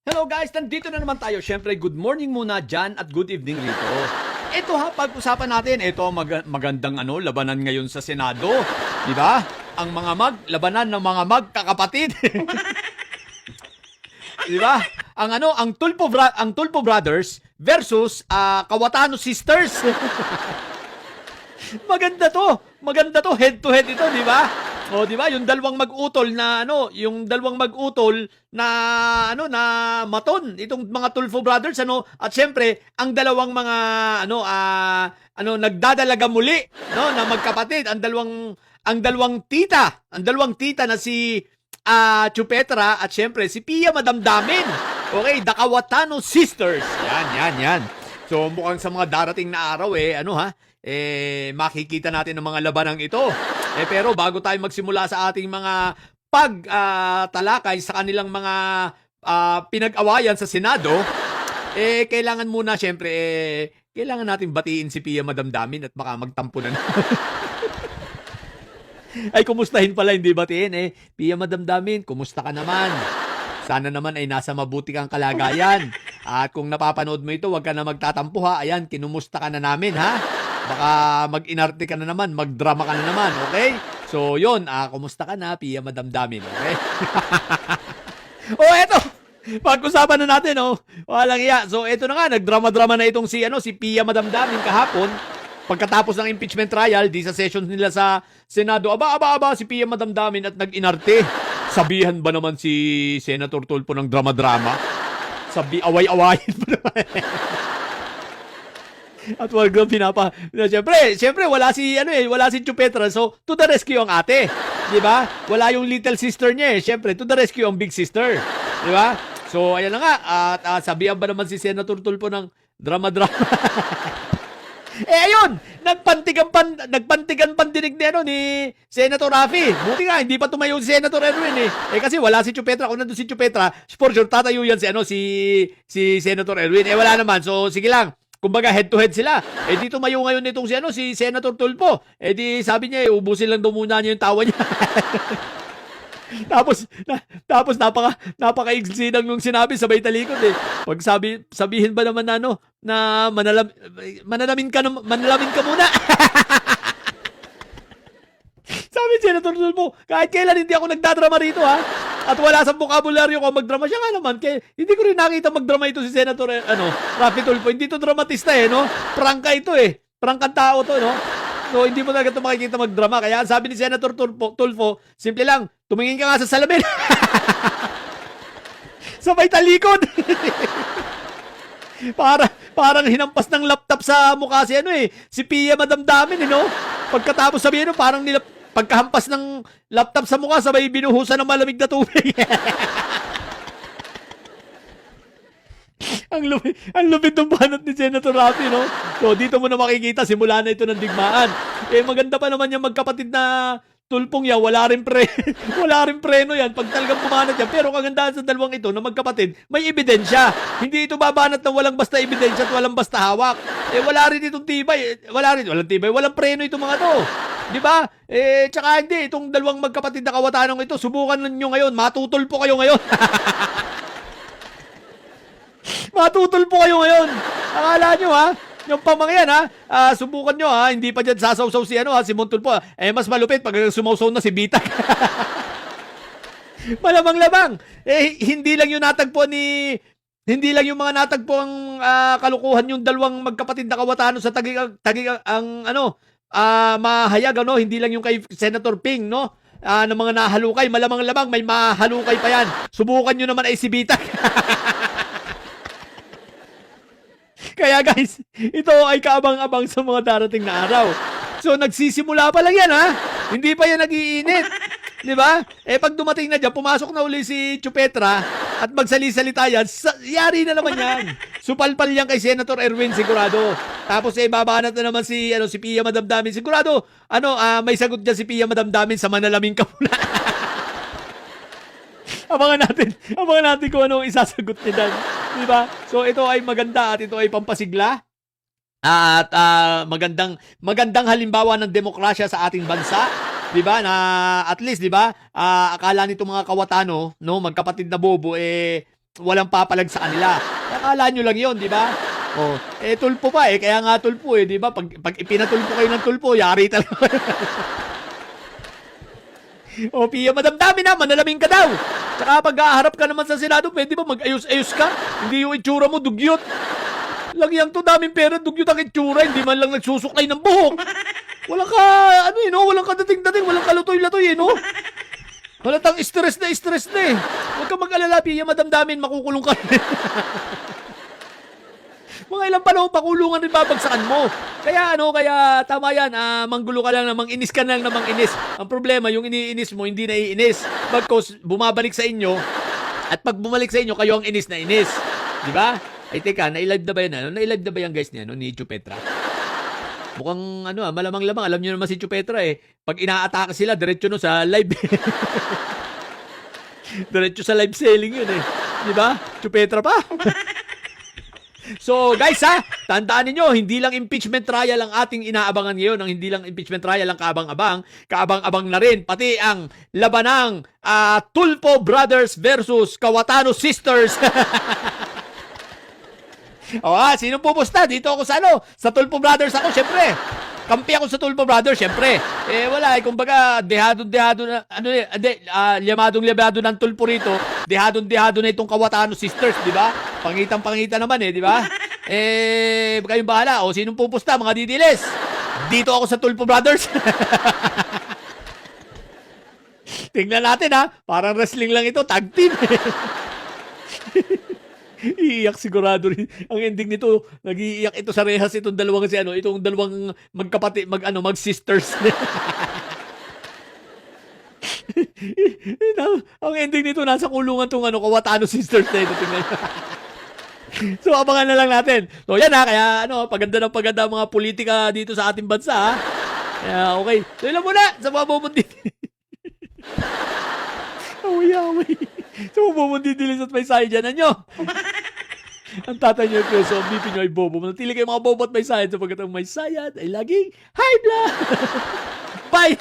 Hello guys, nandito na naman tayo. Siyempre, good morning muna dyan at good evening rito. Ito ha, pag-usapan natin, ito magandang labanan ngayon sa Senado. Di ba? Ang labanan ng mga magkakapatid. Di ba? Ang Tulfo Brothers versus Kawatano Sisters. Maganda to, head to head ito, di ba? O, di ba? Yung dalawang mag-utol na na maton itong mga Tulfo Brothers at syempre ang dalawang mga nagdadalaga muli na magkapatid, ang dalawang tita na si Chupetra at syempre si Pia Madamdamin. Okay, the Kawatano Sisters. Yan. So mukhang sa mga darating na araw makikita natin ang mga labanang ito. Pero bago tayo magsimula sa ating mga pagtalakay sa kanilang mga pinag-awayan sa Senado, kailangan muna syempre kailangan natin batiin si Pia Madamdamin at baka magtampo na. Ay, kumustahin pala, hindi batiin Pia Madamdamin, kumusta ka naman? Sana naman ay nasa mabuti kang kalagayan. At kung napapanood mo ito, huwag ka na magtatampo ha. Ayan, kinumusta ka na namin ha. Baka mag-inarte ka na naman, mag-drama ka na naman, okay? So, yun, kumusta ka na, Pia Madamdamin, okay? Eto, pag-usapan na natin, walang iya. So, eto na nga, nagdrama-drama na itong si Pia Madamdamin kahapon. Pagkatapos ng impeachment trial, di sa sessions nila sa Senado, aba, si Pia Madamdamin at nag-inarte. Sabihan ba naman si Senator Tulfo ng drama-drama? Away-awayin ba naman? At wag lang Siyempre, wala si Chupetra. So, to the rescue ang ate. Di ba? Wala yung little sister niya Siyempre, to the rescue ang big sister. Di ba? So, ayan na nga. At sabihan ba naman si Senator Tulfo ng drama-drama? Ayun! Nagpantigan pandinig ni Senator Raffy. Buti nga, hindi pa tumayo si Senator Erwin kasi wala si Chupetra. Kung nandun si Chupetra, for sure, tatayo yan si Senator Erwin. Wala naman. So, sige lang. Kumbaga head to head sila. Di tumayo ngayon nitong si Senator Tulfo. Di sabi niya, ubusin lang daw muna niya yung tawa niya. tapos napaka-iksi lang yung sinabi, sabay talikod Pag sabihin ba naman na manalamin ka muna. Sabi ni Senator Tulfo, kahit kailan hindi ako nagdadrama rito at wala sa bokabularyo ko magdrama. Siya nga naman, hindi ko rin nakita magdrama ito si Senator Raffy Tulfo. Hindi to dramatista Prangka ito Prangkang tao to So hindi mo talaga ito makikita magdrama. Kaya sabi ni Senator Tulfo, simple lang, tumingin ka nga sa salamin. Sabay talikod. Parang hinampas ng laptop sa mukha si Pia Madamdamin Pagkatapos sabihin pagkahampas ng laptop sa mukha, sabay binuhusan ng malamig na tubig. Ang lupit ng banat ni Senator Raffy, So, dito mo na makikita, simula na ito ng digmaan. Maganda pa naman yung magkapatid na Tulpong yan, wala rin preno yan pag talagang bumanat yan. Pero kagandahan sa dalawang ito na magkapatid, may ebidensya. Hindi ito babanat ng walang basta ebidensya at walang basta hawak. Wala rin itong tibay. Walang preno itong mga to. Di ba? Tsaka hindi, itong dalawang magkapatid na kawatanong ito, subukan ninyo ngayon, matutulpo kayo ngayon. Matutulpo kayo ngayon. Akala nyo yung pamangyan subukan nyo hindi pa dyan sasawsaw si Montulpo. Mas malupit pag sumawsaw na si Bitag. Malamang-lamang. Hindi lang yung mga natagpo ang kalukuhan yung dalawang magkapatid na kawatano sa tagig mahayag hindi lang yung kay Senator Ping ng mga nahalukay. Malamang-lamang may mahalukay pa yan. Subukan nyo naman si Bitag. Kaya guys, ito ay kaabang-abang sa mga darating na araw. So nagsisimula pa lang yan Hindi pa yan nag-iinit. Di ba? Pag dumating na dyan, pumasok na uli si Chupetra at magsali-salita yan, yari na naman yan. Supalpal yan kay Senator Erwin sigurado. Tapos babanat na naman si Pia Madamdamin. Sigurado, may sagot dyan si Pia Madamdamin sa manalamin ka muna. Abangan natin kung ano ang isasagot niya dyan. Diba? So ito ay maganda at ito ay pampasigla. At magandang halimbawa ng demokrasya sa ating bansa. 'Di ba? Na at least 'di ba? Akala nito mga kawatano, magkapatid na bobo walang papalag sa kanila. Akala nyo lang yon, di ba? Oh, tulpo pa kaya nga tulpo di ba? Pag ipinatulpo kayo ng tulpo, yari talaga kayo. O, Pia, madamdami na, manalamin ka daw. Tsaka pag haharap ka naman sa Senado, pwede ba mag-ayos-ayos ka? Hindi yung itsura mo, dugyot. Lagyan to, daming pera, dugyot ang itsura, hindi man lang nagsusuklay ng buhok. Walang ka, walang kadating-dating, walang kalutoy-latoy, no? Halatang stress na Huwag ka mag-alala, Pia, madamdamin, makukulong ka. Mga ilang panahon pakulungan rin babagsakan mo. Kaya tama yan, manggulo ka lang na manginis ka lang na manginis. Ang problema, yung iniinis mo, hindi naiinis. Bagkos, bumabalik sa inyo, at pag bumalik sa inyo, kayo ang inis na inis. Di ba? Ay, teka, nailive na ba yan? Nailive na ba yung guys niya, ni Chupetra? Mukhang, malamang-lamang. Alam nyo naman si Chupetra Pag inaatake sila, diretso sa live. Diretso sa live selling yun Di ba? Chupetra pa. So guys tandaan niyo hindi lang impeachment trial ang ating inaabangan ngayon, ang hindi lang impeachment trial ang kaabang-abang na rin pati ang labanang Tulfo Brothers versus Cayetano Sisters. Sino pupusta? Dito ako sa Tulfo Brothers ako, syempre. Kampi ako sa Tulfo Brothers, syempre. Wala kumbaga dehado na limadong ng Tulfo rito. Dehado na itong Cayetano Sisters, di ba? Pangitan naman di ba? Kayong bahala. O sinong pupusta, mga didiles? Dito ako sa Tulfo Brothers. Tingnan natin parang wrestling lang ito, tag team. Iiyak sigurado rin. Ang ending nito, nag-iiyak ito sa rehas itong dalawang magkapatid, mag-sisters. Ang ending nito, nasa kulungan tong Cayetano Sisters na ito. Tingnan. So, abangan na lang natin. So, yan kaya paganda ng paganda mga politika dito sa ating bansa Kaya, okay. So, ilan muna sa mga bumundi. Away. So, bumundi dilis at may sayo dyan. Anyo? Ang tatay nyo yung so, BP nyo ay bobo. Manatili kayo mga bobo at may sayad sapagkat ang may sayad ay laging high blood. Bye!